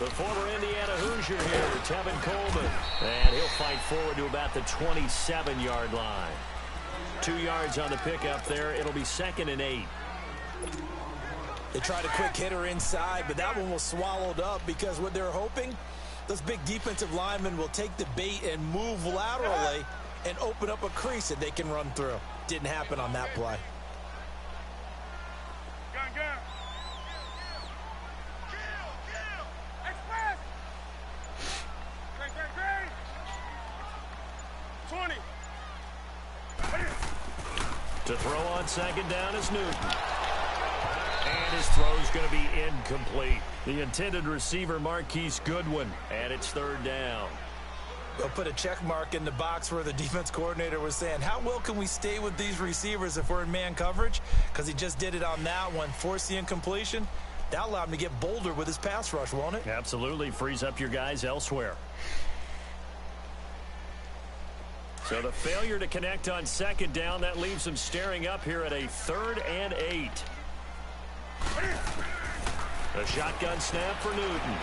The former Indiana Hoosier here, Tevin Coleman. And he'll fight forward to about the 27-yard line. 2 yards on the pickup there. It'll be 2nd and 8. They tried a quick hitter inside, but that one was swallowed up because what they're hoping, those big defensive linemen will take the bait and move laterally and open up a crease that they can run through. Didn't happen on that play. Gun. 20. To throw on 2nd down is Newton. And his throw's going to be incomplete. The intended receiver, Marquise Goodwin, and it's 3rd down. They'll put a check mark in the box where the defense coordinator was saying, how well can we stay with these receivers if we're in man coverage? Because he just did it on that one, forced the incompletion. That allowed him to get bolder with his pass rush, won't it? Absolutely. Frees up your guys elsewhere. So the failure to connect on 2nd down, that leaves them staring up here at a 3rd and 8. A shotgun snap for Newton.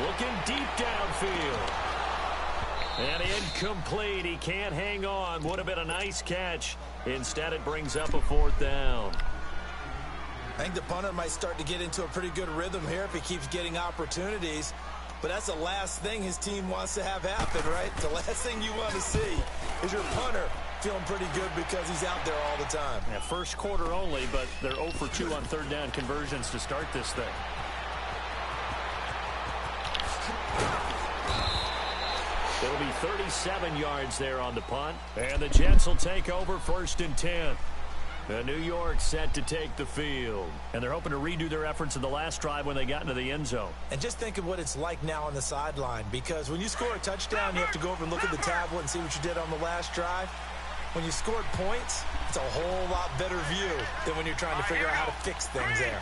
Looking deep downfield. And incomplete. He can't hang on. Would have been a nice catch. Instead, it brings up a 4th down. I think the punter might start to get into a pretty good rhythm here if he keeps getting opportunities. But that's the last thing his team wants to have happen, right? The last thing you want to see is your punter feeling pretty good because he's out there all the time. Yeah, first quarter only, but they're 0 for 2 on 3rd down conversions to start this thing. It'll be 37 yards there on the punt. And the Jets will take over 1st and 10. New York set to take the field. And they're hoping to redo their efforts in the last drive when they got into the end zone. And just think of what it's like now on the sideline. Because when you score a touchdown, you have to go over and look at the tablet and see what you did on the last drive. When you scored points, it's a whole lot better view than when you're trying to figure out how to fix things there.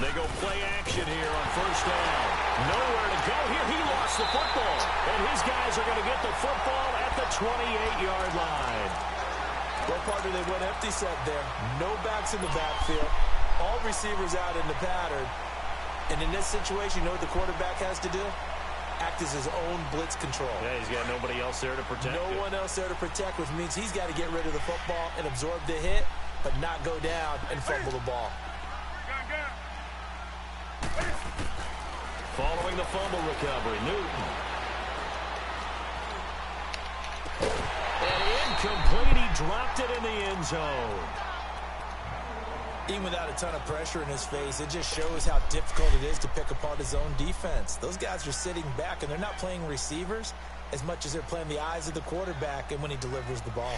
They go play action here on 1st down. Nowhere to go here. He lost the football. And his guys are going to get the football at the 28-yard line. Well, partner, they went empty set there. No backs in the backfield. All receivers out in the pattern. And in this situation, you know what the quarterback has to do? Act as his own blitz control. Yeah, he's got nobody else there to protect No one else there to protect, which means he's got to get rid of the football and absorb the hit, but not go down and fumble the ball. Following the fumble recovery, Newton. And incomplete. He dropped it in the end zone. Even without a ton of pressure in his face, it just shows how difficult it is to pick apart his own defense. Those guys are sitting back, and they're not playing receivers as much as they're playing the eyes of the quarterback and when he delivers the ball.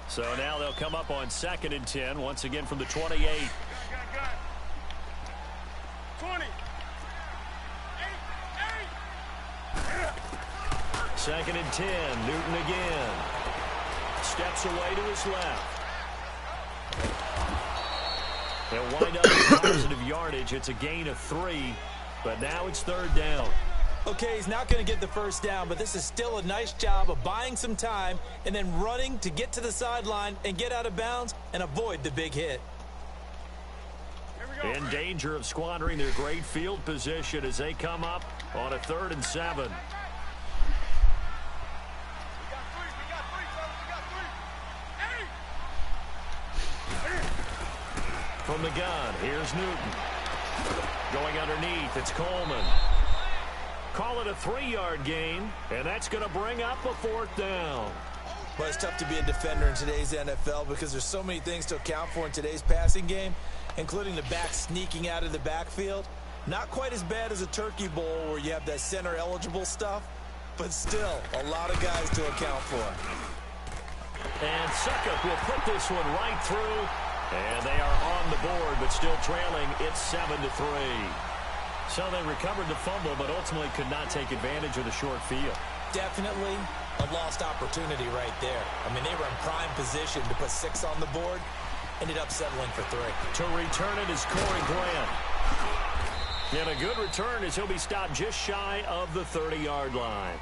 So now they'll come up on 2nd and 10, once again from the 28. 20. 2nd and 10, Newton again. Steps away to his left. They'll wind up with positive yardage. It's a gain of 3, but now it's 3rd down. Okay, he's not going to get the first down, but this is still a nice job of buying some time and then running to get to the sideline and get out of bounds and avoid the big hit. In danger of squandering their great field position as they come up on a 3rd and 7. From the gun, here's Newton. Going underneath, it's Coleman. Call it a 3-yard gain, and that's going to bring up a 4th down. Well, it's tough to be a defender in today's NFL because there's so many things to account for in today's passing game, including the back sneaking out of the backfield. Not quite as bad as a turkey bowl where you have that center-eligible stuff, but still a lot of guys to account for. And Suckup will put this one right through, and they are on the board, but still trailing. It's 7-3. So they recovered the fumble, but ultimately could not take advantage of the short field. Definitely a lost opportunity right there. I mean, they were in prime position to put 6 on the board. Ended up settling for 3. To return it is Corey Grant. And a good return as he'll be stopped just shy of the 30-yard line.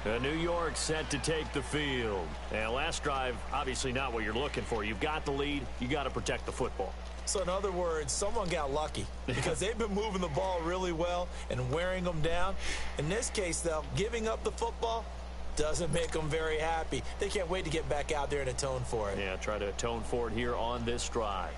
New York set to take the field. And last drive, obviously not what you're looking for. You've got the lead. You got to protect the football. So in other words, someone got lucky because they've been moving the ball really well and wearing them down. In this case, though, giving up the football doesn't make them very happy. They can't wait to get back out there and atone for it. Yeah, try to atone for it here on this drive.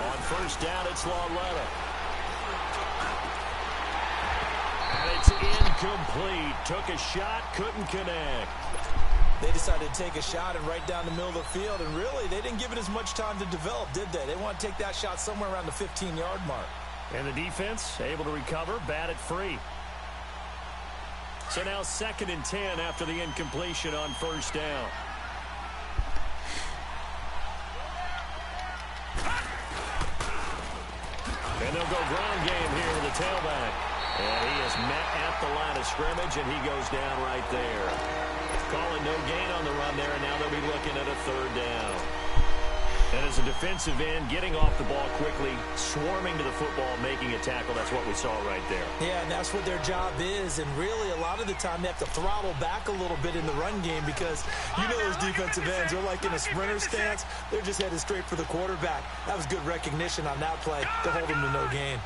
On first down, it's Lauletta. And it's incomplete. Took a shot, couldn't connect. They decided to take a shot and right down the middle of the field, and really, they didn't give it as much time to develop, did they? They want to take that shot somewhere around the 15-yard mark. And the defense able to recover, bat it free. So now 2nd and 10 after the incompletion on first down. And they'll go ground game here with the tailback. And he is met at the line of scrimmage, and he goes down right there. Calling no gain on the run there, and now they'll be looking at a 3rd down. And as a defensive end, getting off the ball quickly, swarming to the football, making a tackle, that's what we saw right there. Yeah, and that's what their job is. And really, a lot of the time, they have to throttle back a little bit in the run game because you know those defensive ends, they're like in a sprinter stance. They're just headed straight for the quarterback. That was good recognition on that play to hold them to no gain.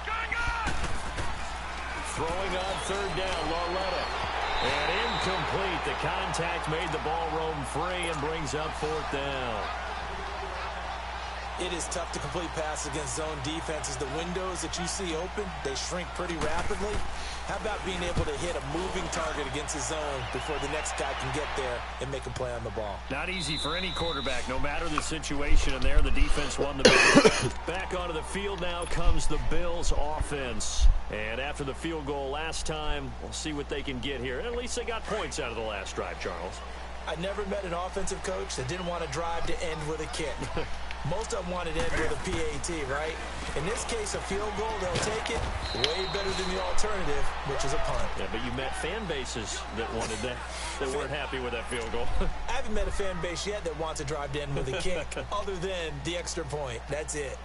Throwing on 3rd down, Lauletta. And incomplete. The contact made the ball roam free and brings up 4th down. It is tough to complete passes against zone defenses. The windows that you see open, they shrink pretty rapidly. How about being able to hit a moving target against a zone before the next guy can get there and make a play on the ball? Not easy for any quarterback, no matter the situation. And there, the defense won the battle. Back onto the field now comes the Bills offense. And after the field goal last time, we'll see what they can get here. And at least they got points out of the last drive, Charles. I never met an offensive coach that didn't want to drive to end with a kick. Most of them wanted to end with a PAT, right? In this case, a field goal, they'll take it. Way better than the alternative, which is a punt. Yeah, but you met fan bases that wanted that, that weren't happy with that field goal. I haven't met a fan base yet that wants to drive to end with a kick, other than the extra point. That's it.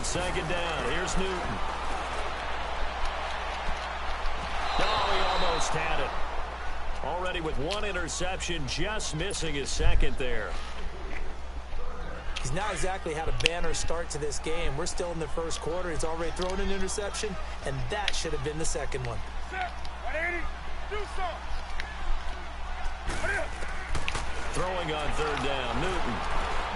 Second down. Here's Newton. Oh, he almost had it. Already with 1 interception, just missing his 2nd there. He's not exactly had a banner start to this game. We're still in the 1st quarter. He's already thrown an interception, and that should have been the 2nd one. Throwing on 3rd down. Newton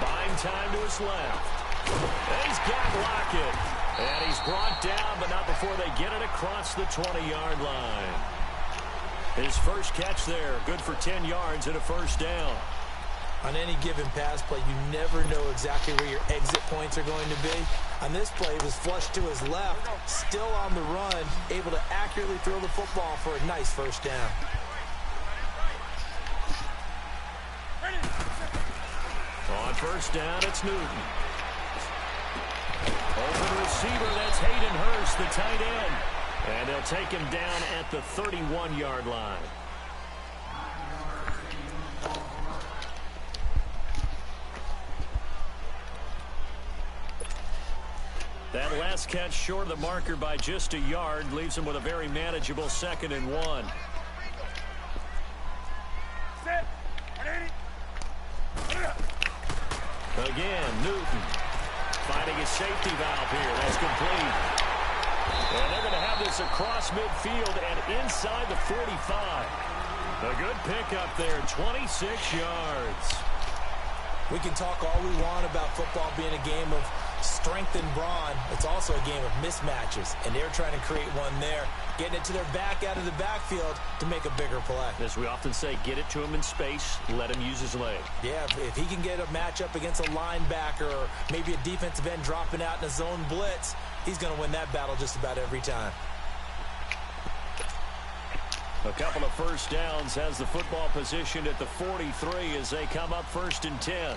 buying time to his left. And he's got Lockett. And he's brought down, but not before they get it across the 20-yard line. His first catch there, good for 10 yards and a 1st down. On any given pass play, you never know exactly where your exit points are going to be. On this play, it was flushed to his left, still on the run, able to accurately throw the football for a nice 1st down. On 1st down, it's Newton. Over receiver, that's Hayden Hurst, the tight end. And they'll take him down at the 31-yard line. That last catch short of the marker by just a yard leaves him with a very manageable 2nd and 1. Again, Newton. Finding his safety valve here. That's complete. And they're going to have this across midfield and inside the 45. A good pickup there, 26 yards. We can talk all we want about football being a game of strength and brawn. It's also a game of mismatches, and they're trying to create one there, getting it to their back out of the backfield to make a bigger play. As we often say, get it to him in space, let him use his leg. Yeah, if he can get a matchup against a linebacker or maybe a defensive end dropping out in a zone blitz, he's going to win that battle just about every time. A couple of first downs, has the football positioned at the 43 as they come up 1st and 10.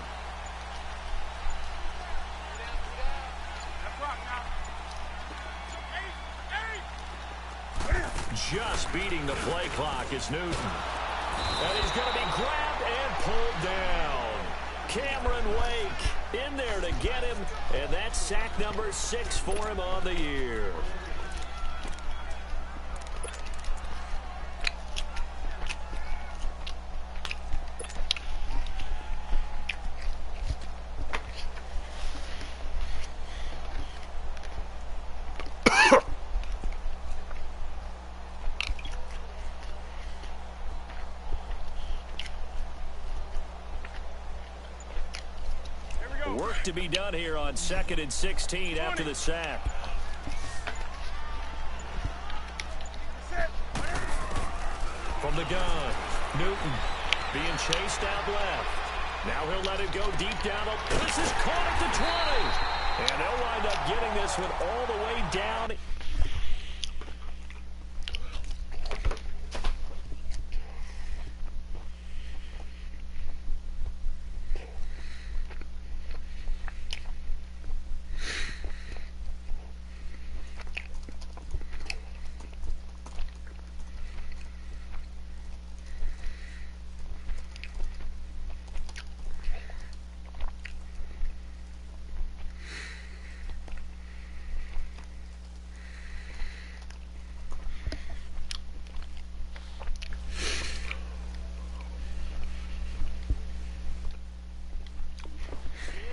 Just beating the play clock is Newton. And he's going to be grabbed and pulled down. Cameron Wake in there to get him, and that's sack number 6 for him on the year. Work to be done here on 2nd and 16 after the sack. From the gun, Newton being chased out left. Now he'll let it go deep down. This is caught at the 20. And they'll wind up getting this one all the way down.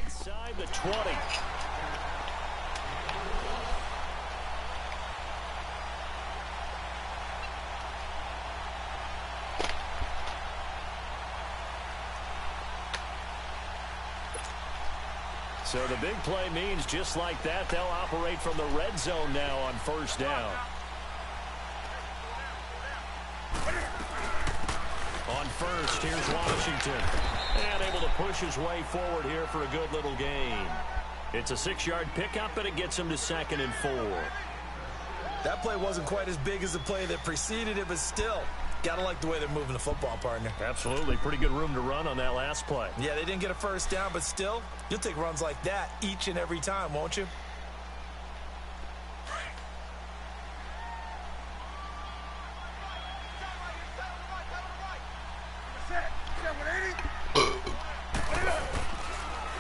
Inside the 20. So the big play means just like that, they'll operate from the red zone now on 1st down. On 1st, here's Washington. And able to push his way forward here for a good little gain. It's a 6-yard pickup, and it gets him to 2nd and 4. That play wasn't quite as big as the play that preceded it, but still, gotta like the way they're moving the football, partner. Absolutely. Pretty good room to run on that last play. Yeah, they didn't get a first down, but still, you'll take runs like that each and every time, won't you?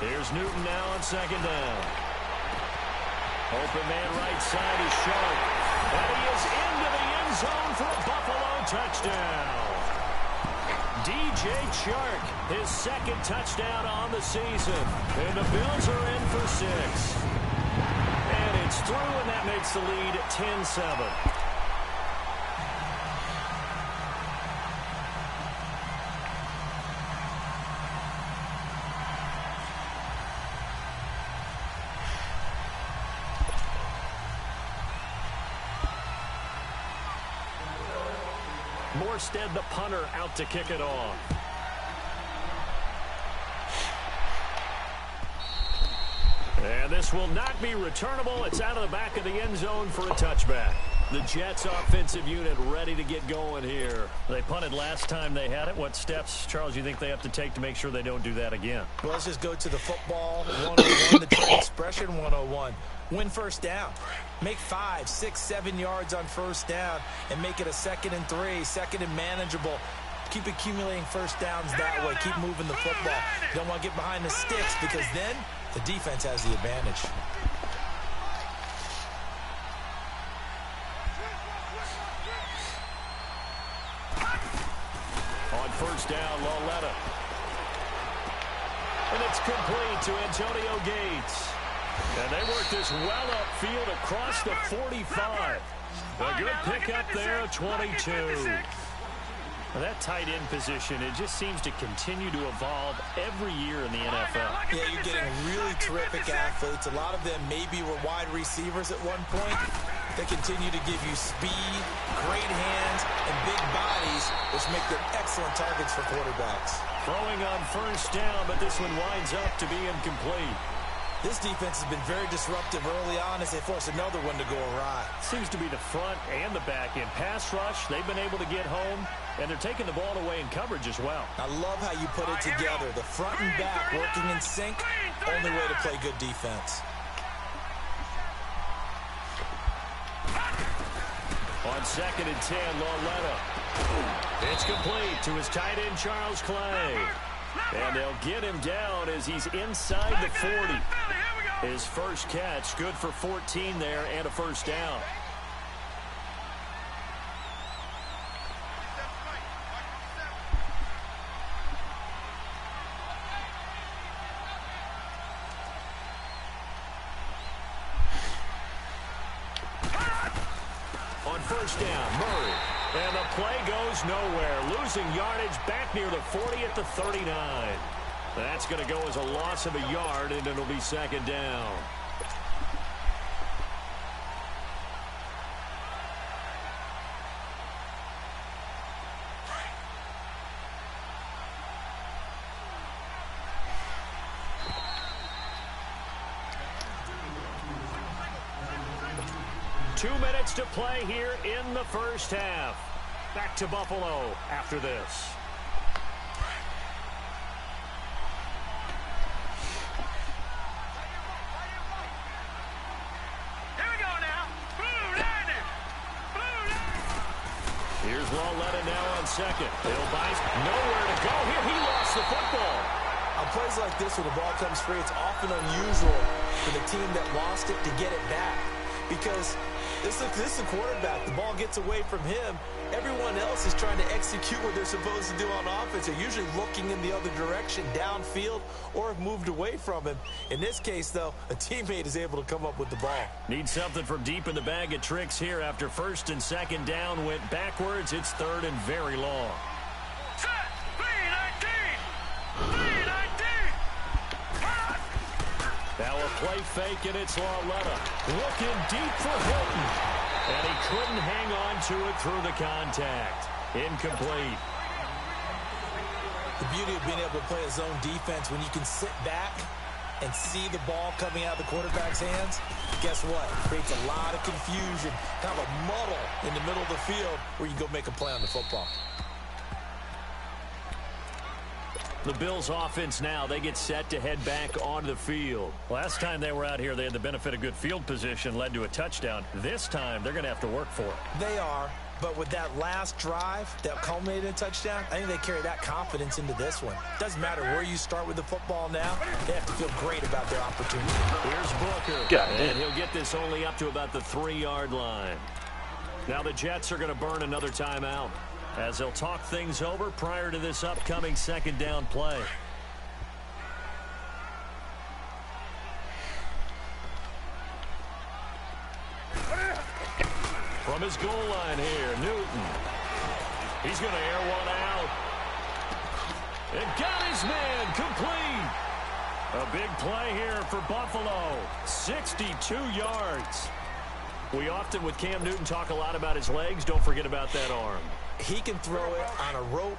Here's Newton now on 2nd down. Open man right side is Sharp. And he is into the end zone for a Buffalo touchdown. DJ Chark, his 2nd touchdown on the season. And the Bills are in for 6. And it's through, and that makes the lead 10-7. Morstead, the punter, out to kick it off. And this will not be returnable. It's out of the back of the end zone for a touchback. The Jets offensive unit ready to get going here. They punted last time they had it. What steps, Charles, you think they have to take to make sure they don't do that again? Well, let's just go to the football 101, the trade expression 101. Win first down. Make 5, 6, 7 yards on first down and make it a 2nd and 3, 2nd and manageable. Keep accumulating first downs that way. Keep moving the football. You don't want to get behind the sticks because then the defense has the advantage. On first down, Lauletta. And it's complete to Antonio Gates. And they work this well upfield across the 45. A good pickup there, 22. That tight end position, it just seems to continue to evolve every year in the NFL. Yeah, you're getting really terrific athletes. A lot of them maybe were wide receivers at one point. They continue to give you speed, great hands, and big bodies, which make them excellent targets for quarterbacks. Throwing on first down, but this one winds up to be incomplete. This defense has been very disruptive early on as they force another one to go awry. Seems to be the front and the back end. Pass rush, they've been able to get home, and they're taking the ball away in coverage as well. I love how you put it together. The front and back working in sync, only way to play good defense. On 2nd and 10, Lauletta. It's complete to his tight end, Charles Clay. And they'll get him down as he's inside the 40. His first catch, good for 14 there and a first down. On first down, Murray. And the play goes nowhere. Losing yardage back near the 40 at the 39. That's going to go as a loss of a yard, and it'll be 2nd down. Two minutes to play here in the first half. Back to Buffalo after this. Here we go now. Blue Lightning. Blue Lightning. Here's Lauletta now on 2nd. Bill Bice, nowhere to go here. He lost the football. On plays like this, when the ball comes free, it's often unusual for the team that lost it to get it back. Because this is a quarterback. The ball gets away from him. Everyone else is trying to execute what they're supposed to do on offense. They're usually looking in the other direction, downfield, or have moved away from him. In this case, though, a teammate is able to come up with the ball. Need something from deep in the bag of tricks here after 1st and 2nd down went backwards. It's 3rd and very long. Set. 3-19. 3-19. Now a play fake, and it's Lauletta. Looking deep for Hilton. And he couldn't hang on to it through the contact. Incomplete. The beauty of being able to play a zone defense, when you can sit back and see the ball coming out of the quarterback's hands, guess what? It creates a lot of confusion, kind of a muddle in the middle of the field where you go make a play on the football. The Bills offense now, they get set to head back onto the field. Last time they were out here, they had the benefit of good field position, led to a touchdown. This time, they're going to have to work for it. They are, but with that last drive that culminated in a touchdown, I think they carry that confidence into this one. Doesn't matter where you start with the football now, they have to feel great about their opportunity. Here's Booker. And he'll get this only up to about the 3-yard line. Now the Jets are going to burn another timeout as they'll talk things over prior to this upcoming 2nd down play. From his goal line here, Newton. He's going to air one out. And got his man complete. A big play here for Buffalo. 62 yards. We often, with Cam Newton, talk a lot about his legs. Don't forget about that arm. He can throw it on a rope.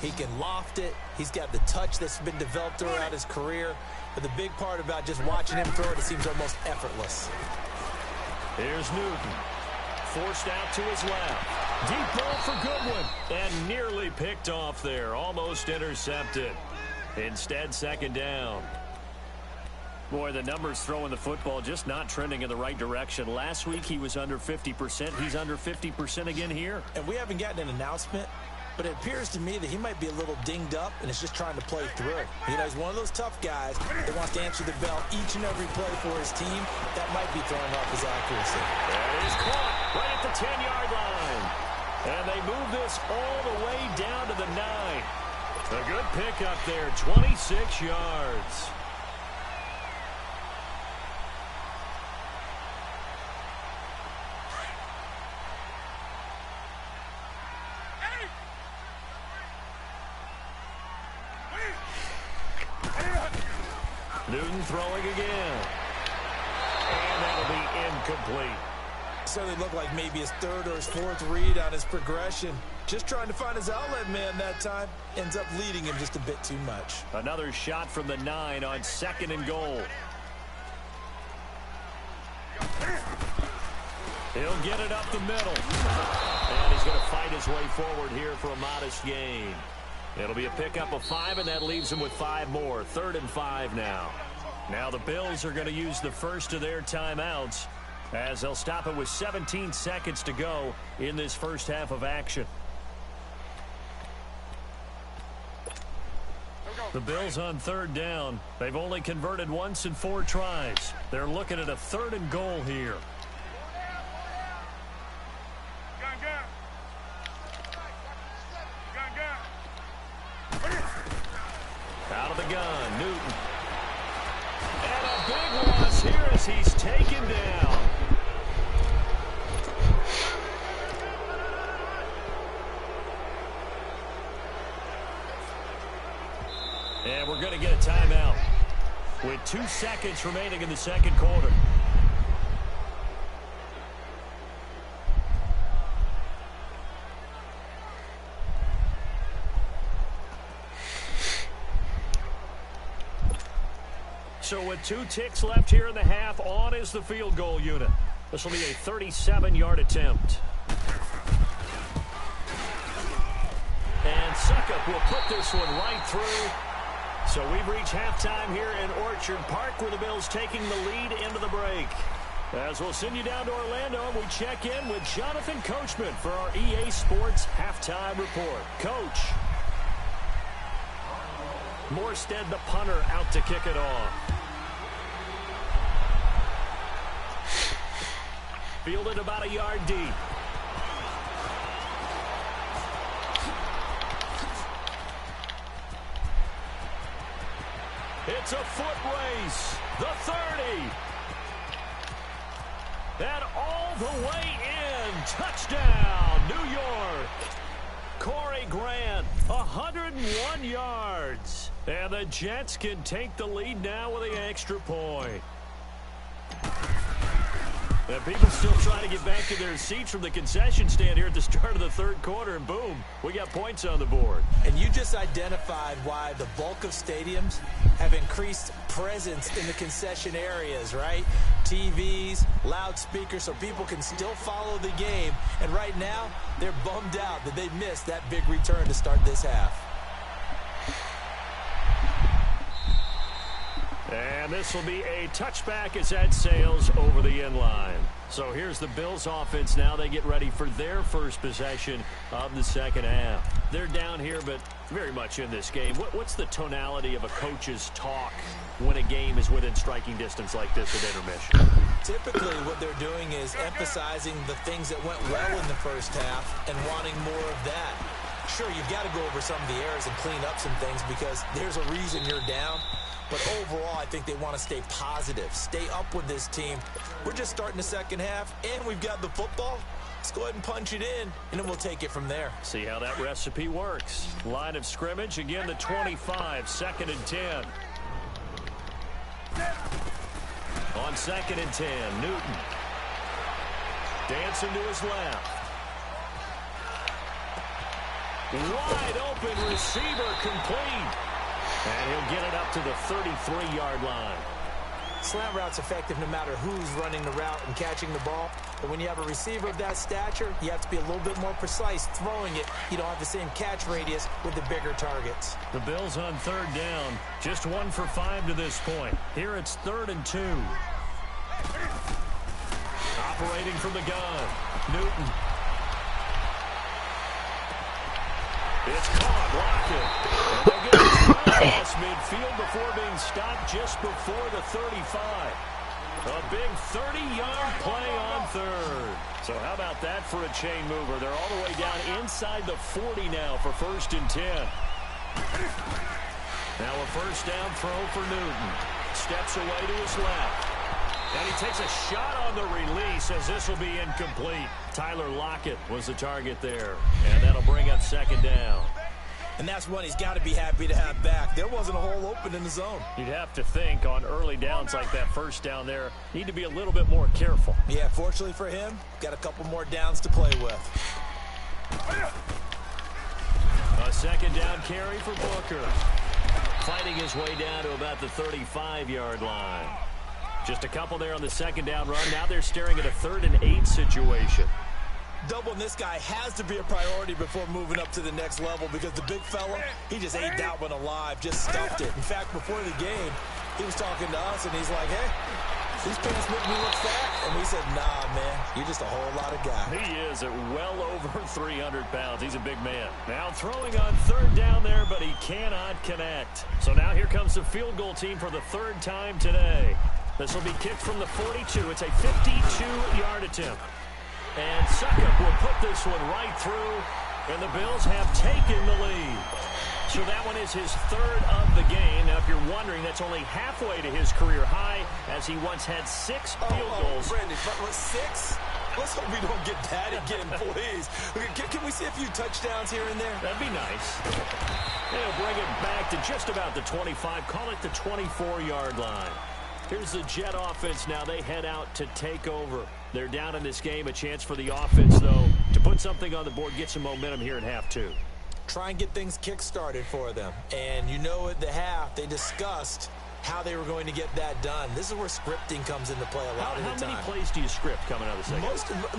He can loft it. He's got the touch that's been developed throughout his career. But the big part about just watching him throw it, it seems almost effortless. Here's Newton. Forced out to his left. Deep ball for Goodwin. And nearly picked off there. Almost intercepted. Instead, 2nd down. Boy, the numbers throwing the football just not trending in the right direction. Last week, he was under 50%. He's under 50% again here. And we haven't gotten an announcement, but it appears to me that he might be a little dinged up and is just trying to play through. You know, he's one of those tough guys that wants to answer the bell each and every play for his team. That might be throwing off his accuracy. That is caught right at the 10-yard line. And they move this all the way down to the 9. A good pickup there, 26 yards. Newton throwing again. And that'll be incomplete. So they look like maybe his third or his fourth read on his progression. Just trying to find his outlet man that time. Ends up leading him just a bit too much. Another shot from the 9 on 2nd and goal. He'll get it up the middle. And he's going to fight his way forward here for a modest gain. It'll be a pickup of 5, and that leaves him with 5 more. 3rd and 5 now. Now the Bills are going to use the first of their timeouts as they'll stop it with 17 seconds to go in this first half of action. The Bills on 3rd down. They've only converted once in 4 tries. They're looking at a 3rd and goal here. Out of the gun, Newton. And a big loss here as he's taken down. And we're going to get a timeout with 2 seconds remaining in the second quarter. So with 2 ticks left here in the half, on is the field goal unit. This will be a 37-yard attempt. And Suckup will put this one right through. So we've reached halftime here in Orchard Park, where the Bills taking the lead into the break. As we'll send you down to Orlando, and we check in with Jonathan Coachman for our EA Sports Halftime Report. Coach. Morstead, the punter, out to kick it off. Fielded about a yard deep. It's a foot race. The 30. And all the way in. Touchdown, New York. Corey Grant, 101 yards. And the Jets can take the lead now with an extra point. And people still trying to get back to their seats from the concession stand here at the start of the 3rd quarter, and boom, we got points on the board. And you just identified why the bulk of stadiums have increased presence in the concession areas, right? TVs, loudspeakers, so people can still follow the game. And right now, they're bummed out that they missed that big return to start this half. And this will be a touchback as that sails over the end line. So here's the Bills offense now. They get ready for their first possession of the second half. They're down here, but very much in this game. What's the tonality of a coach's talk when a game is within striking distance like this at intermission? Typically, what they're doing is emphasizing the things that went well in the first half and wanting more of that. Sure, you've got to go over some of the errors and clean up some things because there's a reason you're down. But overall, I think they want to stay positive, stay up with this team. We're just starting the second half, and we've got the football. Let's go ahead and punch it in, and then we'll take it from there. See how that recipe works. Line of scrimmage, again, the 25, 2nd and 10. On 2nd and 10, Newton. Dancing to his left. Wide open receiver complete. And he'll get it up to the 33-yard line. Slant route's effective no matter who's running the route and catching the ball. But when you have a receiver of that stature, you have to be a little bit more precise throwing it. You don't have the same catch radius with the bigger targets. The Bills on 3rd down. Just 1 for 5 to this point. Here it's 3rd and 2. Operating from the gun. Newton. It's caught, Lockett. And they get across midfield before being stopped just before the 35. A big 30-yard play on 3rd. So how about that for a chain mover? They're all the way down inside the 40 now for 1st and 10. Now a first down throw for Newton. Steps away to his left. And he takes a shot on the release as this will be incomplete. Tyler Lockett was the target there. And that'll bring up 2nd down. And that's one he's got to be happy to have back. There wasn't a hole open in the zone. You'd have to think on early downs like that first down there, need to be a little bit more careful. Yeah, fortunately for him, got a couple more downs to play with. A second down carry for Booker. Fighting his way down to about the 35-yard line. Just a couple there on the second down run. Now they're staring at a 3rd and 8 situation. Doubling this guy has to be a priority before moving up to the next level because the big fella, he just ate that one alive, just stuffed it. In fact, before the game, he was talking to us, and he's like, hey, these pants make me look fat. And we said, nah, man, you're just a whole lot of guy. He is at well over 300 pounds. He's a big man. Now throwing on 3rd down there, but he cannot connect. So now here comes the field goal team for the 3rd time today. This will be kicked from the 42. It's a 52-yard attempt. And Suckup will put this one right through, and the Bills have taken the lead. So that one is his 3rd of the game. Now, if you're wondering, that's only halfway to his career high, as he once had 6 field goals. Brandon, but 6? Let's hope we don't get that again, please. Can we see a few touchdowns here and there? That'd be nice. They'll bring it back to just about the 25. Call it the 24-yard line. Here's the Jet offense now. They head out to take over. They're down in this game. A chance for the offense, though, to put something on the board, get some momentum here in half 2. Try and get things kick-started for them. And you know at the half, they discussed how they were going to get that done. This is where scripting comes into play a lot of the time. How many plays do you script coming out of the second?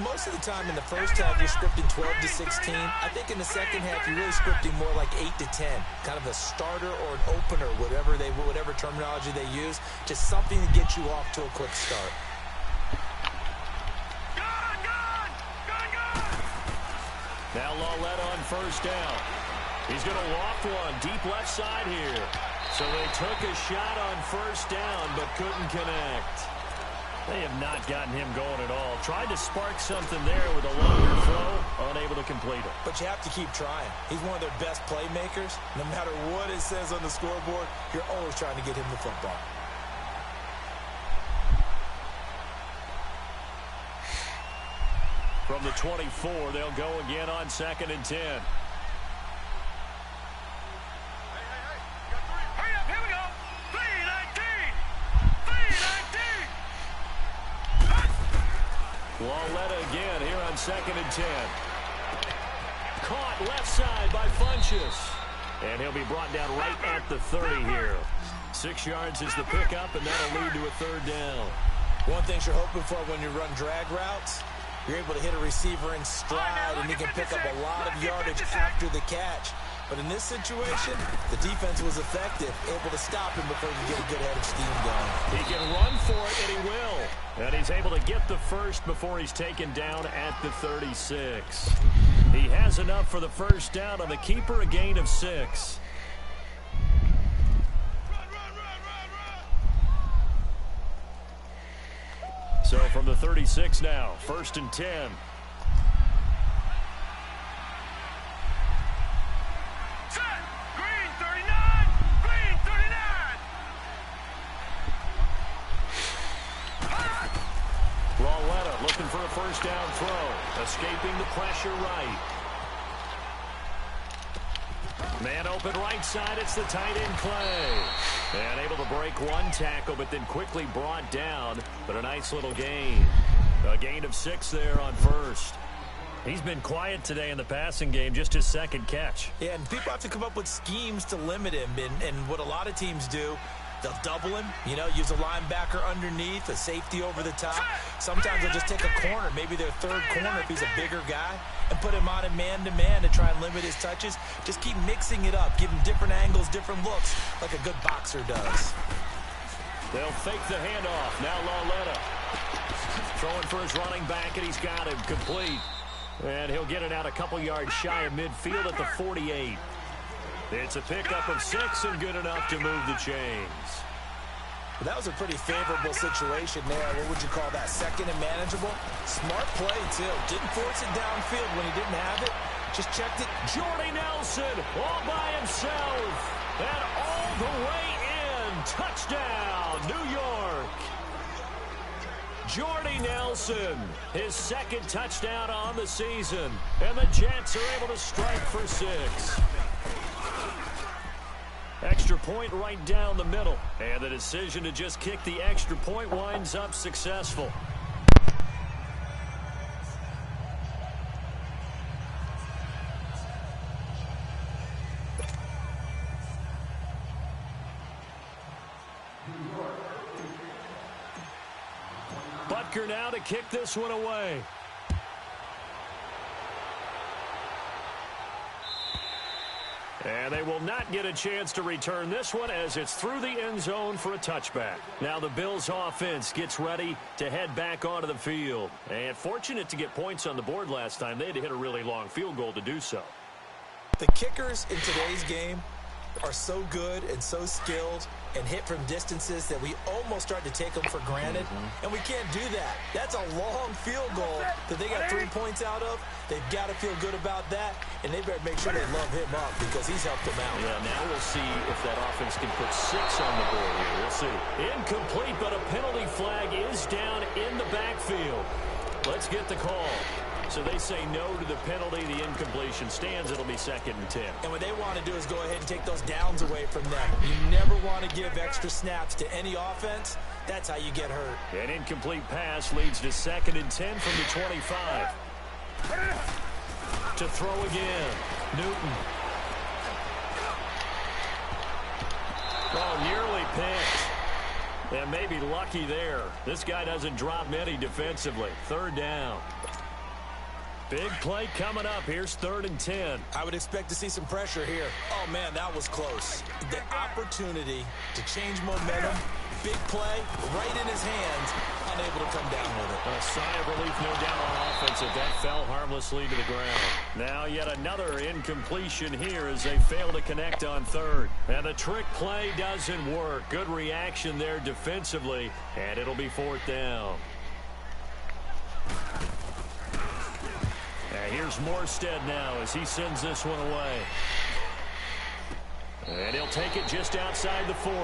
Most of the time in the first half, you're scripting 12 to 16. I think in the second half, you're really scripting more like 8 to 10. Kind of a starter or an opener, whatever terminology they use. Just something to get you off to a quick start. Now Lawletta on 1st down. He's going to loft one deep left side here. So they took a shot on 1st down, but couldn't connect. They have not gotten him going at all. Tried to spark something there with a longer throw, unable to complete it. But you have to keep trying. He's one of their best playmakers. No matter what it says on the scoreboard, you're always trying to get him the football. From the 24, they'll go again on 2nd and 10. Hurry up, here we go. 3-19. Lawletta again here on 2nd and 10. Caught left side by Funchess. And he'll be brought down right at the 30 here. 6 yards is the pickup, and that'll lead to a 3rd down. One thing you're hoping for when you run drag routes, you're able to hit a receiver in stride, and he can pick up a lot of yardage after the catch. But in this situation, the defense was effective, able to stop him before he could get a good head of steam going. He can run for it, and he will. And he's able to get the first before he's taken down at the 36. He has enough for the 1st down on the keeper, a gain of 6. So from the 36 now, 1st and 10. Set. Green 39. Green 39. Lawletta looking for a 1st down throw. Escaping the pressure right. Man open right side. It's the tight end play. And able to break one tackle, but then quickly brought down. But a nice little gain. A gain of 6 there on 1st. He's been quiet today in the passing game, just his 2nd catch. Yeah, and people have to come up with schemes to limit him. And what a lot of teams do, they'll double him, use a linebacker underneath, a safety over the top. Sometimes they'll just take a corner, maybe their 3rd corner if he's a bigger guy, and put him on a man-to-man to try and limit his touches. Just keep mixing it up, give him different angles, different looks, like a good boxer does. They'll fake the handoff. Now Lawletta throwing for his running back, and he's got him complete. And he'll get it out a couple yards shy of midfield at the 48. It's a pickup of 6 and good enough to move the chains. Well, that was a pretty favorable situation there. What would you call that? 2nd and manageable? Smart play, too. Didn't force it downfield when he didn't have it. Just checked it. Jordy Nelson all by himself. And all the way in. Touchdown, New York. Jordy Nelson, his 2nd touchdown on the season. And the Jets are able to strike for 6. Extra point right down the middle. And the decision to just kick the extra point winds up successful. Butker now to kick this one away. And they will not get a chance to return this one as it's through the end zone for a touchback. Now the Bills offense gets ready to head back onto the field. And fortunate to get points on the board last time. They had to hit a really long field goal to do so. The kickers in today's game are so good and so skilled and hit from distances that we almost start to take them for granted. And we can't do that. That's a long field goal that they got 3 points out of. They've got to feel good about that, and they better make sure they love him up because he's helped them out. Yeah, now we'll see if that offense can put 6 on the board here. We'll see. Incomplete, but a penalty flag is down in the backfield. Let's get the call. So they say no to the penalty. The incompletion stands. It'll be 2nd and 10. And what they want to do is go ahead and take those downs away from them. You never want to give extra snaps to any offense. That's how you get hurt. An incomplete pass leads to 2nd and 10 from the 25. To throw again. Newton. Oh, nearly picked. And maybe lucky there. This guy doesn't drop many defensively. 3rd down. Big play coming up. Here's 3rd and 10. I would expect to see some pressure here. Oh, man, that was close. The opportunity to change momentum, big play, right in his hands, unable to come down with it. A sigh of relief, no doubt, on offense if that fell harmlessly to the ground. Now yet another incompletion here as they fail to connect on 3rd. And the trick play doesn't work. Good reaction there defensively, and it'll be 4th down. Here's Morstead now as he sends this one away. And he'll take it just outside the 40.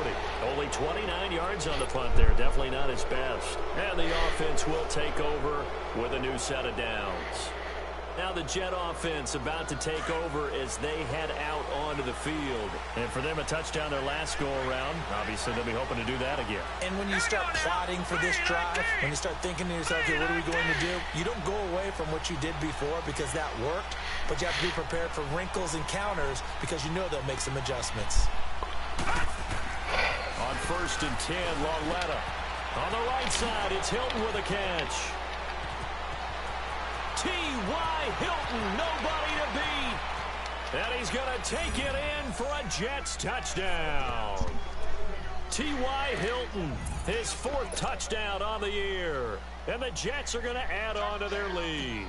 Only 29 yards on the punt there. Definitely not his best. And the offense will take over with a new set of downs. Now the Jet offense about to take over as they head out onto the field. And for them, a touchdown their last go-around. Obviously, they'll be hoping to do that again. And when you start plotting for this drive, when you start thinking to yourself, okay, what are we going to do? You don't go away from what you did before because that worked, but you have to be prepared for wrinkles and counters because you know they'll make some adjustments. On 1st and 10, Lauletta. On the right side, it's Hilton with a catch. T.Y. Hilton, nobody to beat. And he's going to take it in for a Jets touchdown. T.Y. Hilton, his 4th touchdown on the year. And the Jets are going to add on to their lead.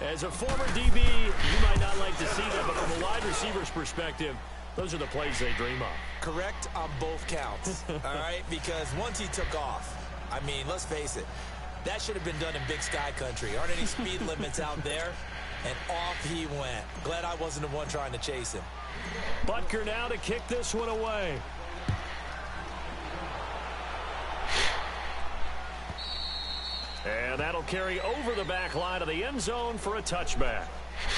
As a former DB, you might not like to see that, but from a wide receiver's perspective, those are the plays they dream of. Correct on both counts, all right? Because once he took off, I mean, let's face it, that should have been done in Big Sky country. Aren't any speed limits out there? And off he went. Glad I wasn't the one trying to chase him. Butker now to kick this one away. And that'll carry over the back line of the end zone for a touchback.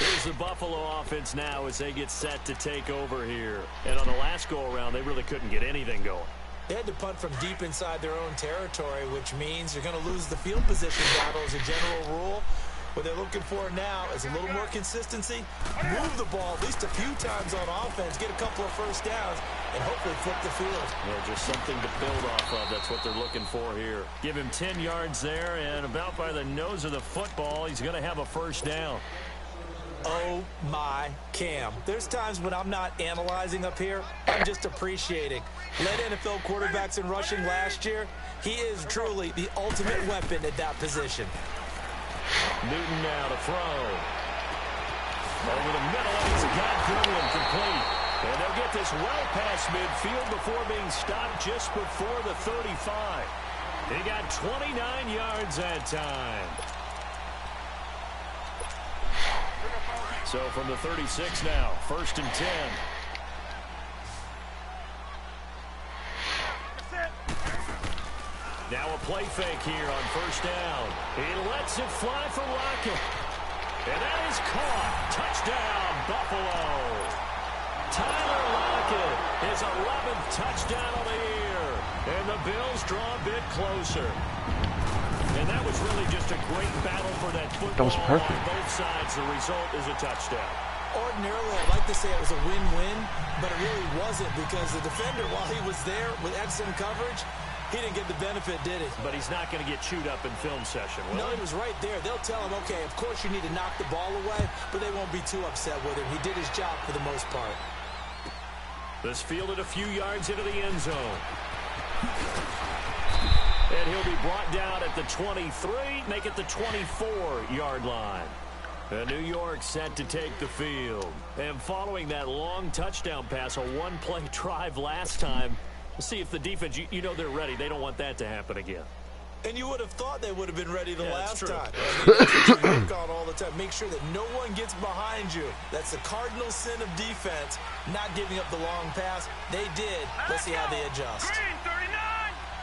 Here's the Buffalo offense now as they get set to take over here. And on the last go-around, they really couldn't get anything going. They had to punt from deep inside their own territory, which means you're going to lose the field position battle as a general rule. What they're looking for now is a little more consistency, move the ball at least a few times on offense, get a couple of first downs, and hopefully flip the field. Yeah, just something to build off of. That's what they're looking for here. Give him 10 yards there, and about by the nose of the football, he's going to have a first down. Oh, my Cam. There's times when I'm not analyzing up here. I'm just appreciating. Led NFL quarterbacks in rushing last year. He is truly the ultimate weapon at that position. Newton now to throw. Over the middle, and he's got Goodwin complete. And they'll get this well past midfield before being stopped just before the 35. He got 29 yards that time. So from the 36 now, 1st and 10. Now a play fake here on 1st down. He lets it fly for Lockett. And that is caught. Touchdown, Buffalo. Tyler Lockett second. His 11th touchdown of the year. And the Bills draw a bit closer. And that was really just a great battle for that football. That was perfect. On both sides, the result is a touchdown. Ordinarily, I'd like to say it was a win-win, but it really wasn't because the defender, while he was there with excellent coverage, he didn't get the benefit, did he? But he's not going to get chewed up in film session, will No, he? he was right there. They'll tell him, okay, of course you need to knock the ball away, but they won't be too upset with him. He did his job for the most part. This fielded a few yards into the end zone. And he'll be brought down at the 23, make it the 24-yard line. And New York set to take the field. And following that long touchdown pass, a one-play drive last time, we'll see if the defense, you know they're ready. They don't want that to happen again. And you would have thought they would have been ready the last true. time. That's what you work on all the time. Make sure that no one gets behind you. That's the cardinal sin of defense, not giving up the long pass. They did. Let's see how they adjust. Green 39!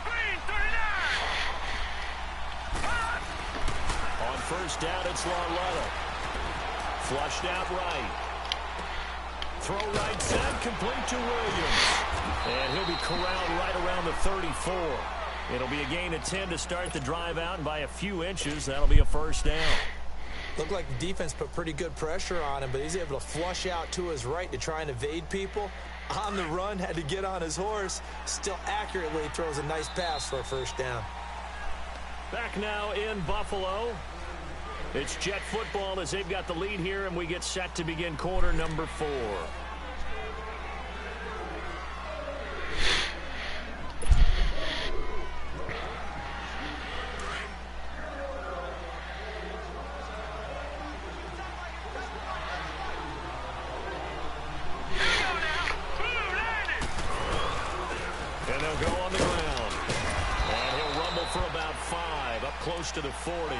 Green 39! On first down, it's Lauletta. Flushed out right. Throw right side, complete to Williams. And he'll be corralled right around the 34. It'll be a gain of 10 to start the drive out, and by a few inches, that'll be a first down. Looked like the defense put pretty good pressure on him, but he's able to flush out to his right to try and evade people. On the run, had to get on his horse. Still accurately throws a nice pass for a first down. Back now in Buffalo. It's Jet football as they've got the lead here, and we get set to begin quarter number 4. And they'll go on the ground. And he'll rumble for about 5, up close to the 40.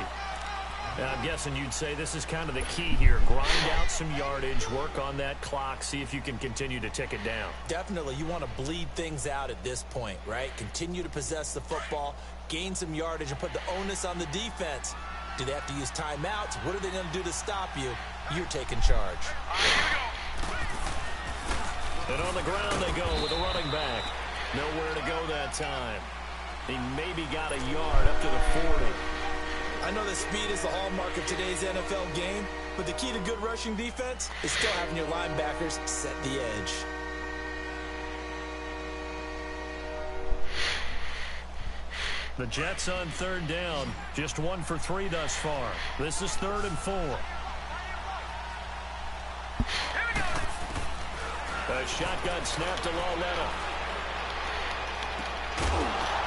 And I'm guessing you'd say this is kind of the key here. Grind out some yardage, work on that clock, see if you can continue to tick it down. Definitely, you want to bleed things out at this point, right? Continue to possess the football, gain some yardage, and put the onus on the defense. Do they have to use timeouts? What are they going to do to stop you? You're taking charge. And on the ground they go with a running back. Nowhere to go that time. He maybe got a yard up to the 40. I know that speed is the hallmark of today's NFL game, but the key to good rushing defense is still having your linebackers set the edge. The Jets on third down, just 1 for 3 thus far. This is 3rd and 4. A shotgun snap to Lauletta.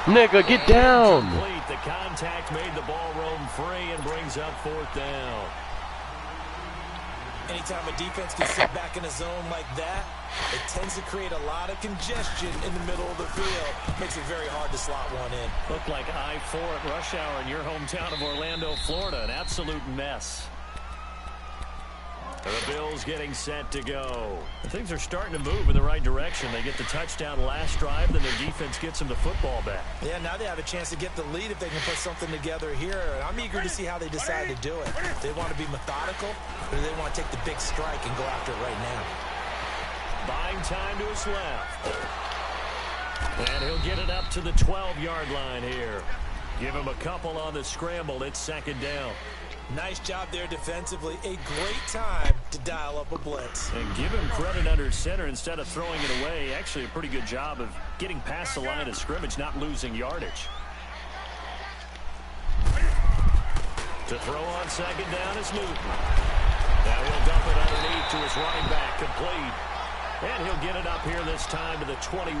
Nigga, get down. Complete. The contact made the ball roam free and brings up 4th down. Anytime a defense can sit back in a zone like that, it tends to create a lot of congestion in the middle of the field. Makes it very hard to slot one in. Looked like I-4 at rush hour in your hometown of Orlando, Florida. An absolute mess. The Bills getting set to go. Things are starting to move in the right direction. They get the touchdown last drive, then their defense gets them the football back. Yeah, now they have a chance to get the lead if they can put something together here. And I'm eager to see how they decide to do it. Do they want to be methodical, or do they want to take the big strike and go after it right now? Buying time to his left. And he'll get it up to the 12-yard line here. Give him a couple on the scramble. It's 2nd down. Nice job there defensively. A great time to dial up a blitz. And give him credit under center instead of throwing it away. Actually, a pretty good job of getting past the line of scrimmage, not losing yardage. To throw on 2nd down is Newton. Now he'll dump it underneath to his running back, complete. And he'll get it up here this time to the 21.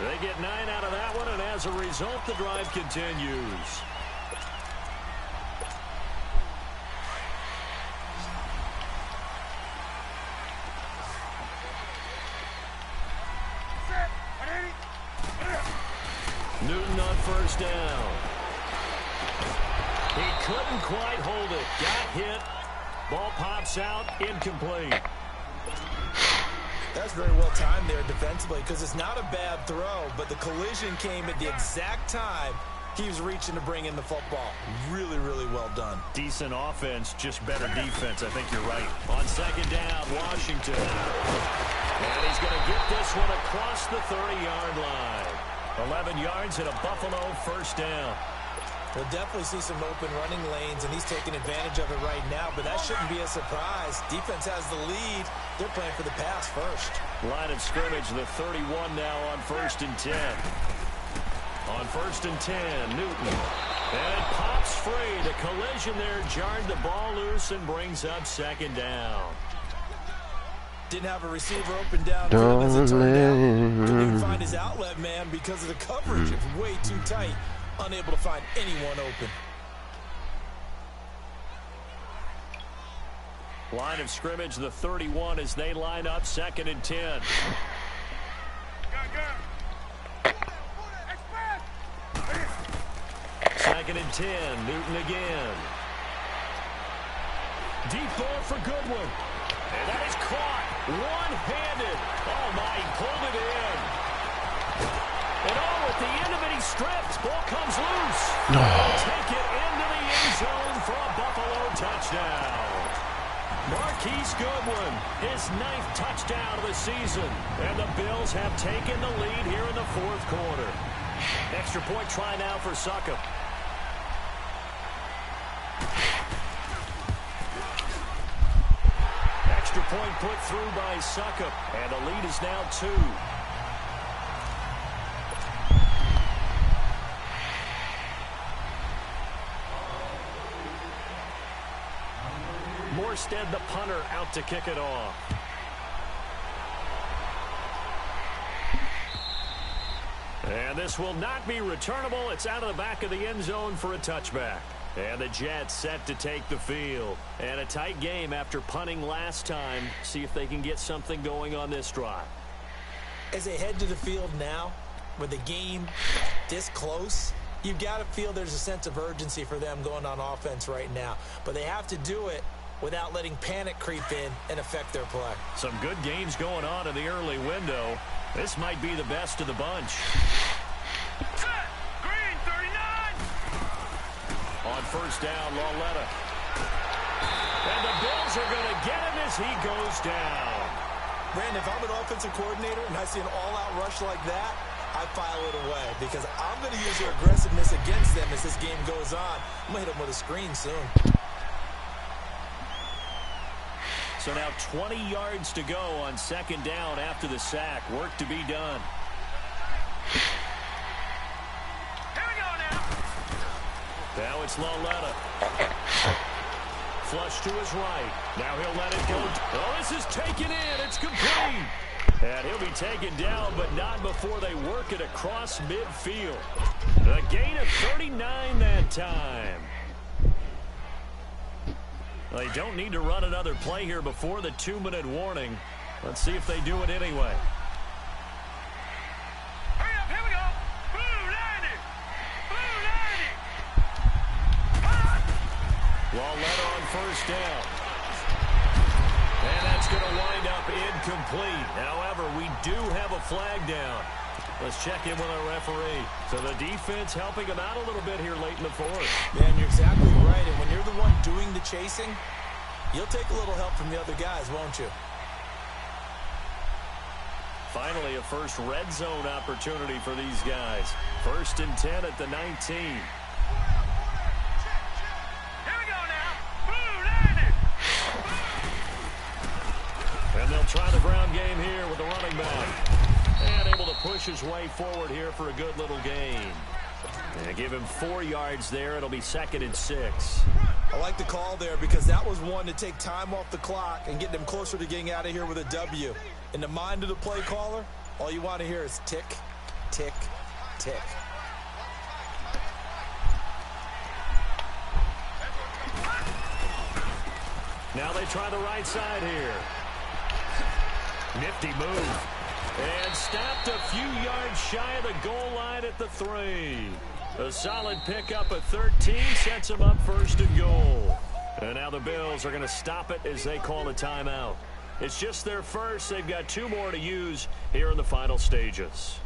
They get 9 out of that one, and as a result, the drive continues. Newton on first down. He couldn't quite hold it. Got hit. Ball pops out. Incomplete. That's very well timed there defensively because it's not a bad throw, but the collision came at the exact time he was reaching to bring in the football. Really, really well done. Decent offense, just better defense. I think you're right. On 2nd down, Washington. And he's going to get this one across the 30-yard line. 11 yards and a Buffalo first down. We'll definitely see some open running lanes, and he's taking advantage of it right now, but that shouldn't be a surprise. Defense has the lead. They're playing for the pass first. Line of scrimmage, the 31 now on 1st and 10. On 1st and 10, Newton. And it pops free. The collision there jarred the ball loose and brings up 2nd down. Didn't have a receiver open downfield as it turned out. Couldn't even find his outlet man because of the coverage. It was way too tight. Unable to find anyone open. Line of scrimmage, the 31 as they line up 2nd and 10. 2nd and 10, Newton again. Deep ball for Goodwin. And that is caught. One-handed. Oh, my, he pulled it in. And at the end of it, he stripped. Ball comes loose. Take it into the end zone for a Buffalo touchdown. Marquise Goodwin, his 9th touchdown of the season. And the Bills have taken the lead here in the 4th quarter. Extra point try now for Succop. Extra point put through by Succop. And the lead is now 2. Morstead, the punter, out to kick it off. And this will not be returnable. It's out of the back of the end zone for a touchback. And the Jets set to take the field. And a tight game after punting last time. See if they can get something going on this drive. As they head to the field now, with the game this close, you've got to feel there's a sense of urgency for them going on offense right now. But they have to do it without letting panic creep in and affect their play. Some good games going on in the early window. This might be the best of the bunch. Green 39. On 1st down, Lauletta. And the Bills are going to get him as he goes down. Brandon, if I'm an offensive coordinator and I see an all-out rush like that, I file it away because I'm going to use their aggressiveness against them as this game goes on. I'm going to hit them with a screen soon. So now 20 yards to go on 2nd down after the sack. Work to be done. Here we go now. Now it's Lauletta. Flush to his right. Now he'll let it go. Oh, this is taken in. It's complete. And he'll be taken down, but not before they work it across midfield. A gain of 39 that time. They don't need to run another play here before the 2-minute warning. Let's see if they do it anyway. Hurry up, here we go. Blue 90. Blue 90. Lauletta on 1st down. And that's going to wind up incomplete. However, we do have a flag down. Let's check in with our referee. So the defense helping him out a little bit here late in the 4th. Man, you're exactly right. And when you're the one doing the chasing, you'll take a little help from the other guys, won't you? Finally, a first red zone opportunity for these guys. 1st and 10 at the 19. Here we go now. Blue 90. And they'll try the ground game here with the running back. And able to push his way forward here for a good little gain. And give him 4 yards there. It'll be 2nd and 6. I like the call there because that was one to take time off the clock and get them closer to getting out of here with a W. In the mind of the play caller, all you want to hear is tick, tick, tick. Now they try the right side here. Nifty move. And stopped a few yards shy of the goal line at the 3. A solid pickup at 13 sets him up 1st and goal. And now the Bills are going to stop it as they call a timeout. It's just their first. They've got 2 more to use here in the final stages.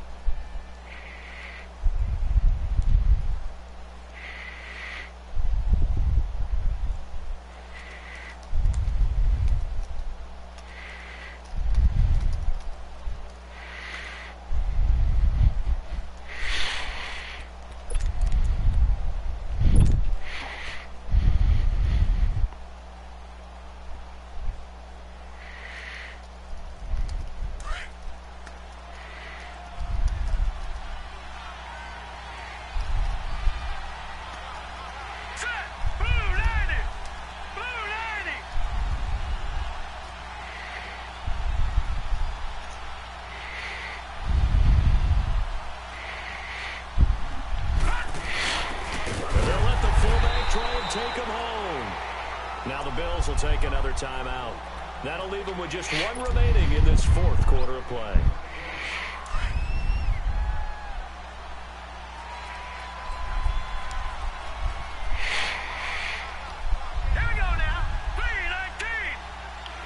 take them home. Now the Bills will take another timeout. That'll leave them with just one remaining in this fourth quarter of play. Here we go now. 3:19.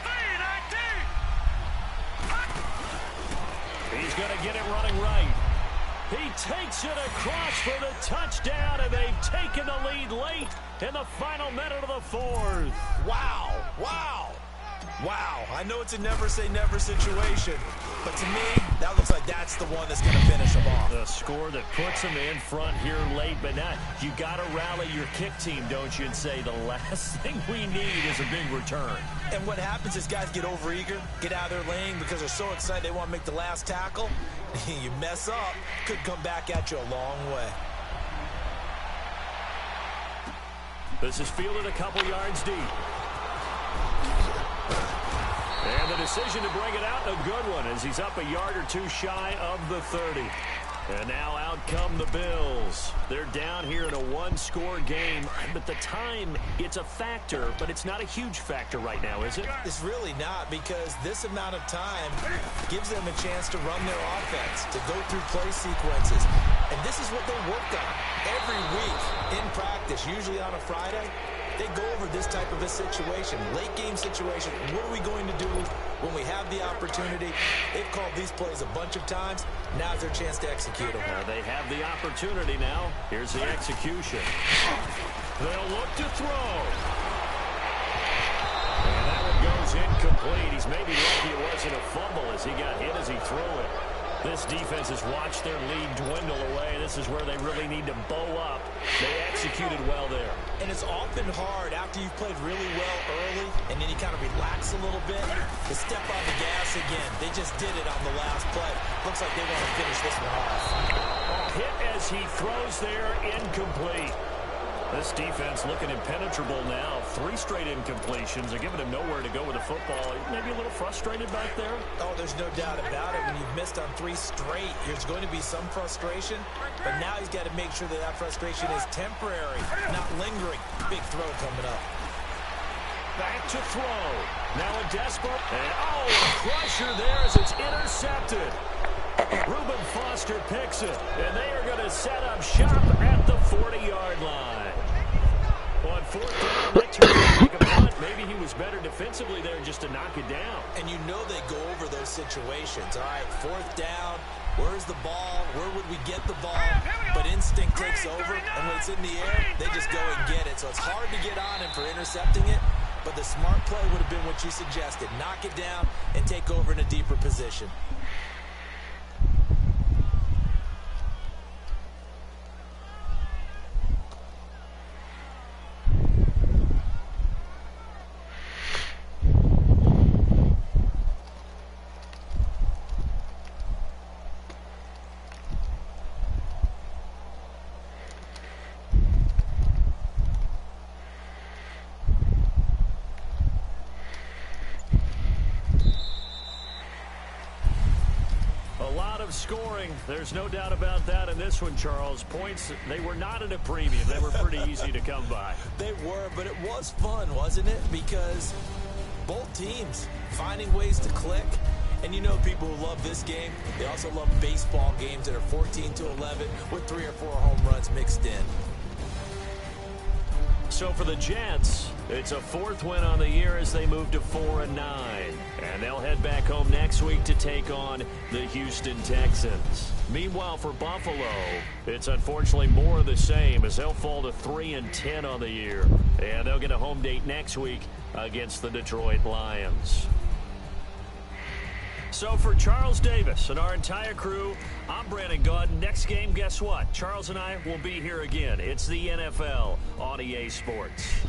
3:19. He's going to get it running right. He takes it across for the touchdown, and they've taken the lead late in the final minute of the fourth. Wow. Wow. Wow. I know it's a never-say-never situation, but to me, that looks like that's the one that's going to finish them off. The score that puts them in front here late, but now you got to rally your kick team, don't you, and say the last thing we need is a big return. And what happens is guys get overeager, get out of their lane because they're so excited they want to make the last tackle. You mess up, could come back at you a long way. This is fielded a couple yards deep. And the decision to bring it out, a good one, as he's up a yard or two shy of the 30. And now out come the Bills. They're down here in a one-score game, but the time, it's a factor, but it's not a huge factor right now, is it? It's really not, because this amount of time gives them a chance to run their offense, to go through play sequences. And this is what they work on every week in practice, usually on a Friday. They go over this type of a situation, late game situation. What are we going to do when we have the opportunity? They've called these plays a bunch of times. Now's their chance to execute them. They have the opportunity now. Here's the execution. They'll look to throw. And that one goes incomplete. He's maybe lucky it wasn't a fumble as he got hit as he threw it. This defense has watched their lead dwindle away. This is where they really need to bow up. They executed well there. And it's often hard after you've played really well early and then you kind of relax a little bit to step on the gas again. They just did it on the last play. Looks like they want to finish this one off. Hit as he throws there, incomplete. This defense looking impenetrable now. 3 straight incompletions. They're giving him nowhere to go with the football. Maybe a little frustrated back there. Oh, there's no doubt about it. When you've missed on 3 straight, there's going to be some frustration. But now he's got to make sure that that frustration is temporary, not lingering. Big throw coming up. Back to throw. Now a desperate. And a crusher there as it's intercepted. Reuben Foster picks it, and they are going to set up shop at the 40-yard line. On fourth down, they turn to make a punt. Maybe he was better defensively there just to knock it down. And you know they go over those situations. All right, fourth down, where's the ball? Where would we get the ball? But instinct takes over, and when it's in the air, they just go and get it. So it's hard to get on him for intercepting it, but the smart play would have been what you suggested. Knock it down and take over in a deeper position. Scoring, there's no doubt about that in this one, Charles. Points, they were not at a premium. They were pretty easy to come by. They were, but it was fun, wasn't it? Because both teams finding ways to click. And you know people who love this game, they also love baseball games that are 14-11 with 3 or 4 home runs mixed in. So for the Jets, it's a 4th win on the year as they move to 4-9. And they'll head back home next week to take on the Houston Texans. Meanwhile, for Buffalo, it's unfortunately more of the same as they'll fall to 3-10 on the year. And they'll get a home date next week against the Detroit Lions. So for Charles Davis and our entire crew, I'm Brandon Gaud. Next game, guess what? Charles and I will be here again. It's the NFL on EA Sports.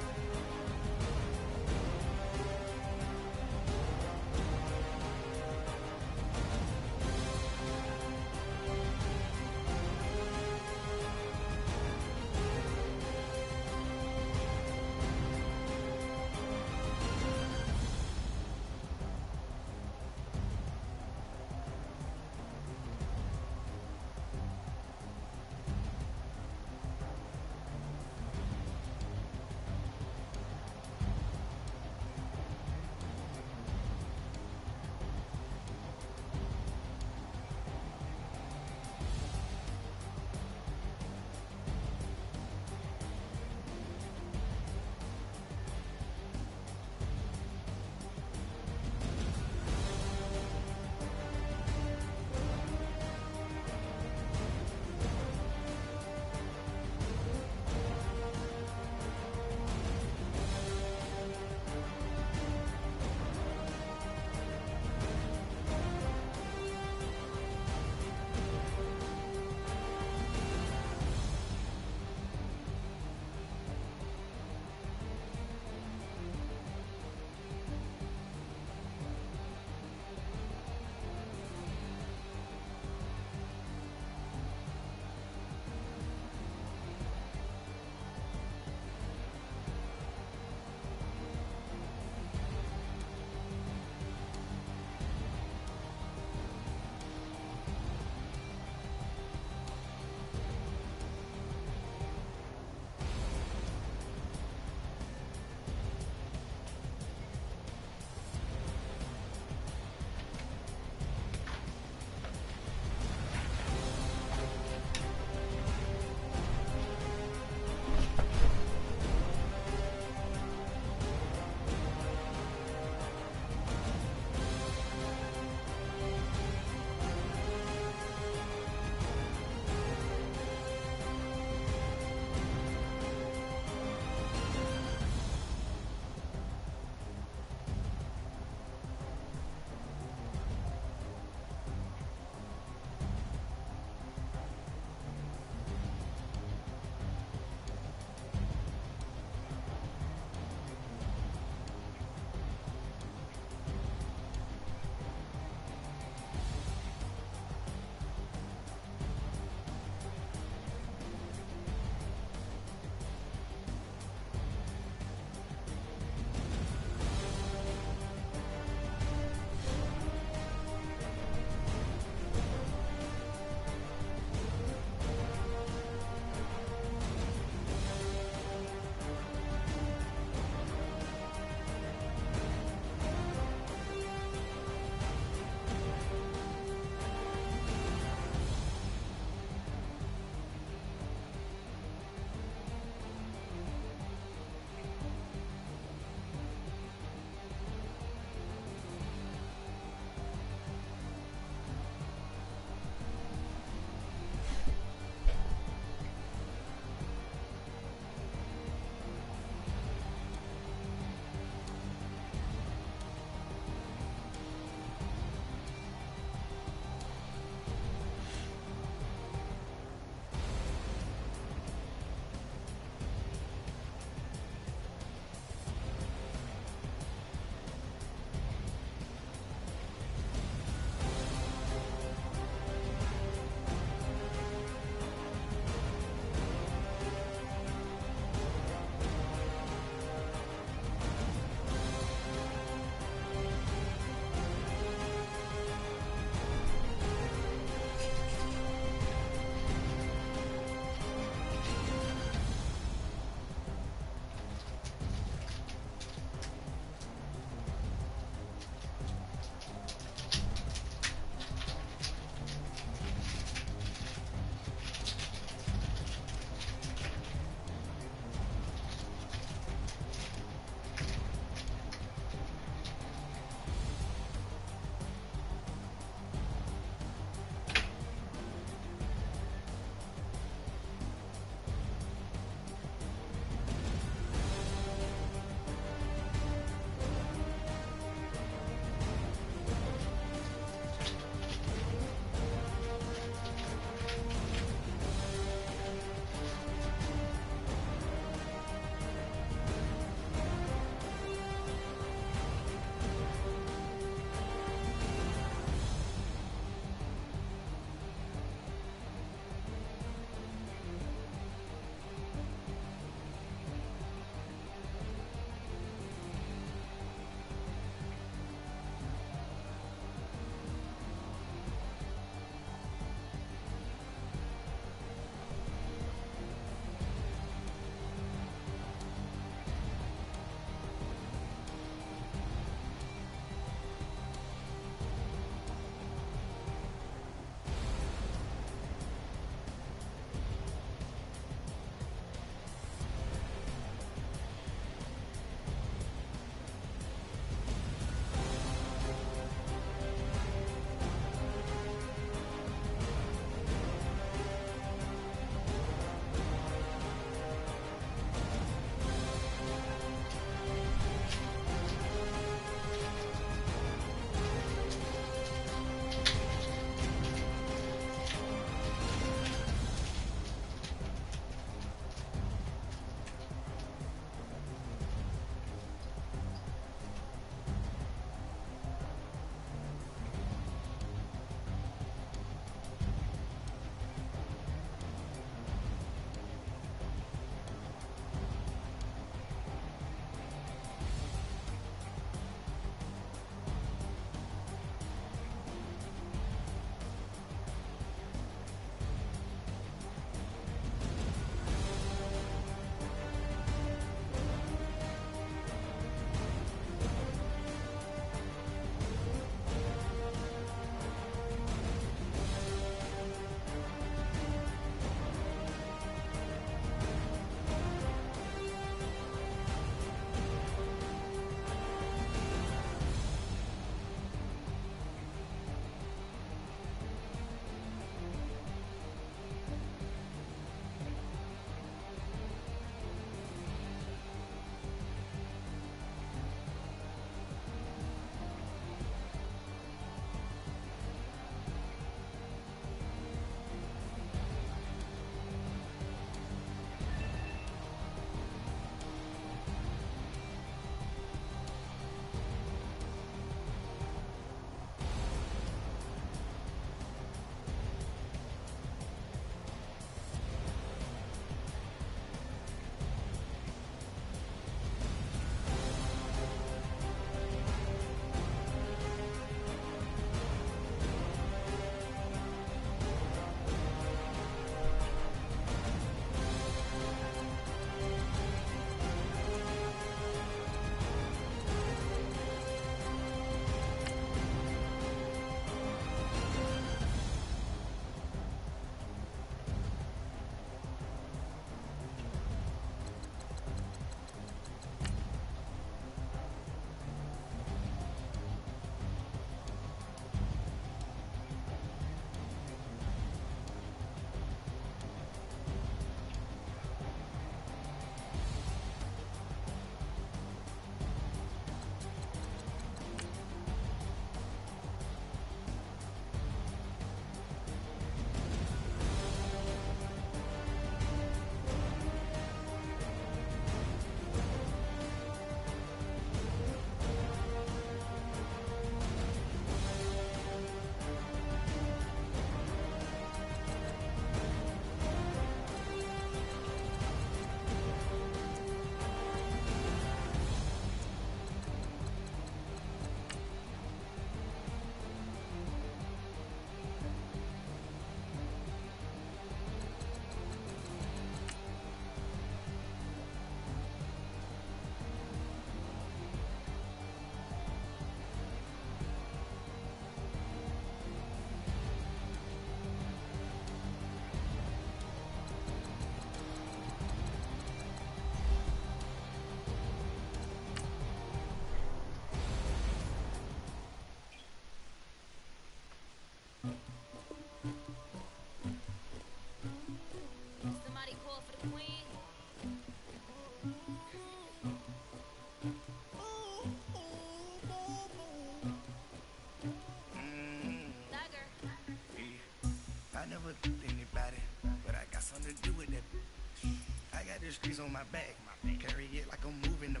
the streets on my back. Carry it like I'm moving the.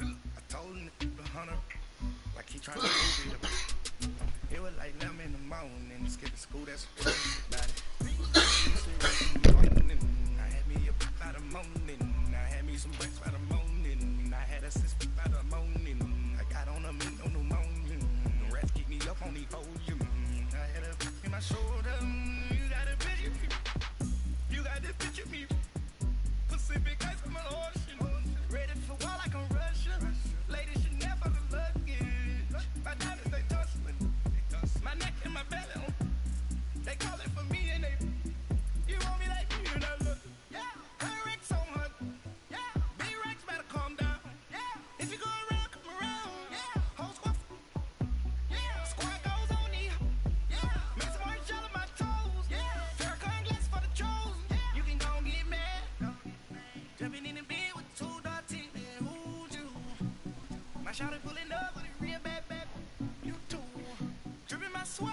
I told him to keep the hunter, like he trying to move it up. It was like 11 in the morning, skipping school, that's what about it. I had me up by the morning, I had me some breaks by the morning, I had a sister by the morning, I got on a mint on the morning, the rats keep me up on the podium, I had a in my shoulder, you got a picture me, you got this picture me, Pacific ice from an ocean, ready for war like I'm Russian, ladies should never the luggage, my diamonds they tussling, my neck and my belly, they call it for me and they, you want me like me and I look, yeah, her Rex so much, yeah, big Rex better calm down, yeah, if you go around, come around, yeah, whole squad, yeah, squad goes on me, yeah, make some orange gel on my toes, yeah, Farrakhan glass for the trolls, yeah, you can go and get mad, jumping in the bed with 2 dark teeth, man, who'd you, my shawty pulling up with a real bad, you too, dripping my swag,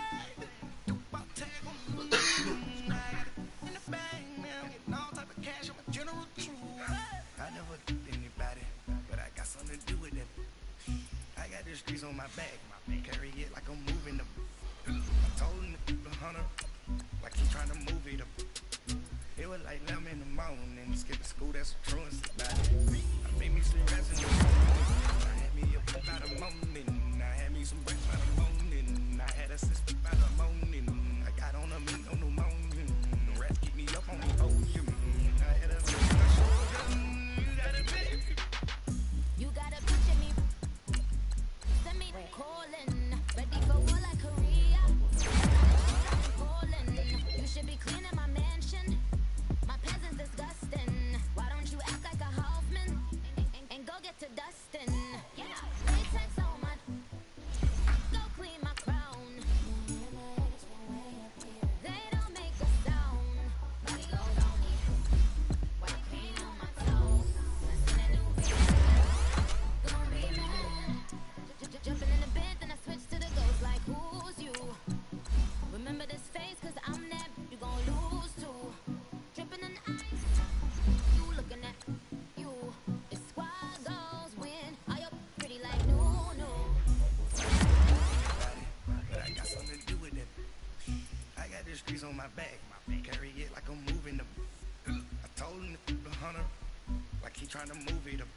I never did anybody, but I got something to do with it. I got the streets on my back, carry it like I'm moving them. I told him to keep the hunter, like he trying to move it up. It was like 11 in the morning, skipping school, that's the truest about it. I made me some rest in the morning, I had me up by the morning, I had me some breaks by the morning, I had a sister by the morning, I got on a mint on the morning, the rats keep me up on the podium, I had a you gotta picture me, send me calling, ready for war like Korea. Calling, you should be cleaning my mansion. My peasants disgusting. Why don't you act like a Hoffman and go get to dustin'? Yeah, they take so much. Go clean my crown. They don't make a sound. Body goes on me. White paint on my toes. Listen to new beat. Gonna be mad. Jumping in the bed, then I switch to the ghost like who's you? Remember this face, cause I'm that you gon' lose too. Dripping in ice, you looking at you. It's squad goes win. Are you pretty like no? But I got something to do with it. I got the streets on my back, carry it like I'm moving them. I told him to keep the hunter, like he trying to move it up.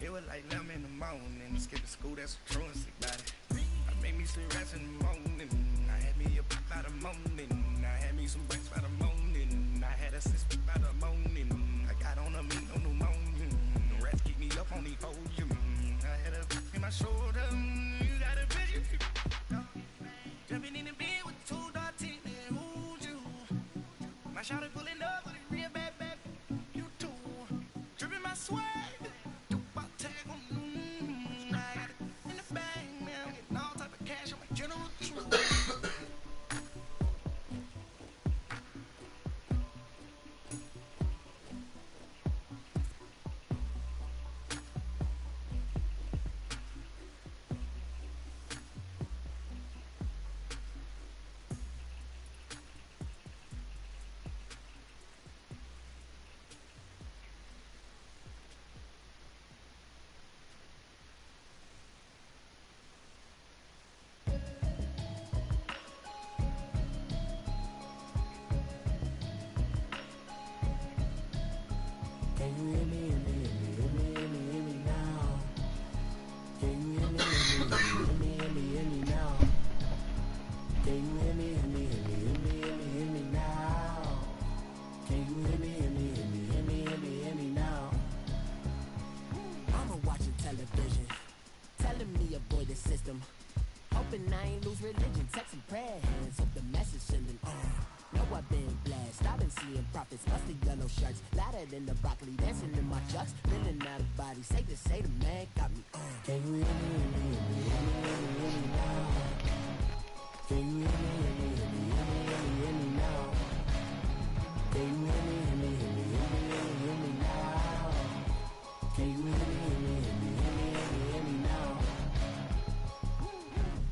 It was like 11 in the morning, skipping school, that's the truest about it. I made me some rest in the morning, I had me up by the morning, I had me some breaks by the morning, I had a sister by the morning, I got on a mint on the morning, the rats keep me up on the podium, I had a in my shoulder, you got a picture, jumping in the bed with 2 dark teeth, man, who'd you, my shawty pulling up with a real bad, you too, dripping my swag, in the broccoli, dancing in my chucks, feeling out of body. Safe to say the man got me on. Can you hear me, now? Can you hear me, now? Can you hear me, now? Can you hear me, now?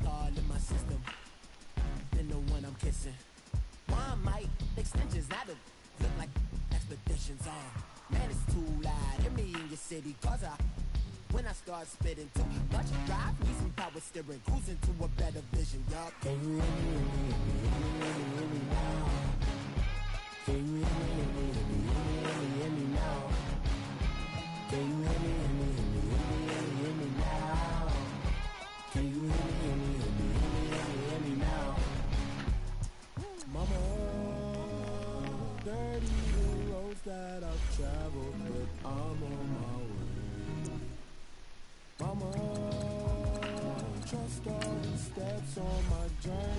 All in my system, then the one I'm kissing. Why might extensions out of look like expeditions on? Man, it's your city, cause when I start spitting too much drive, need some power steering, cruising to a better vision, yup. Can you hear me, hear me, hear me now? Can you hear me, hear me, hear me, hear me now? Can you hear me, hear me, hear me, hear me now? Can you hear me, hear me, hear me, hear me now? Mama, dirty the roads that I've traveled, but I'm on my way. Mama, trust all the steps on my journey.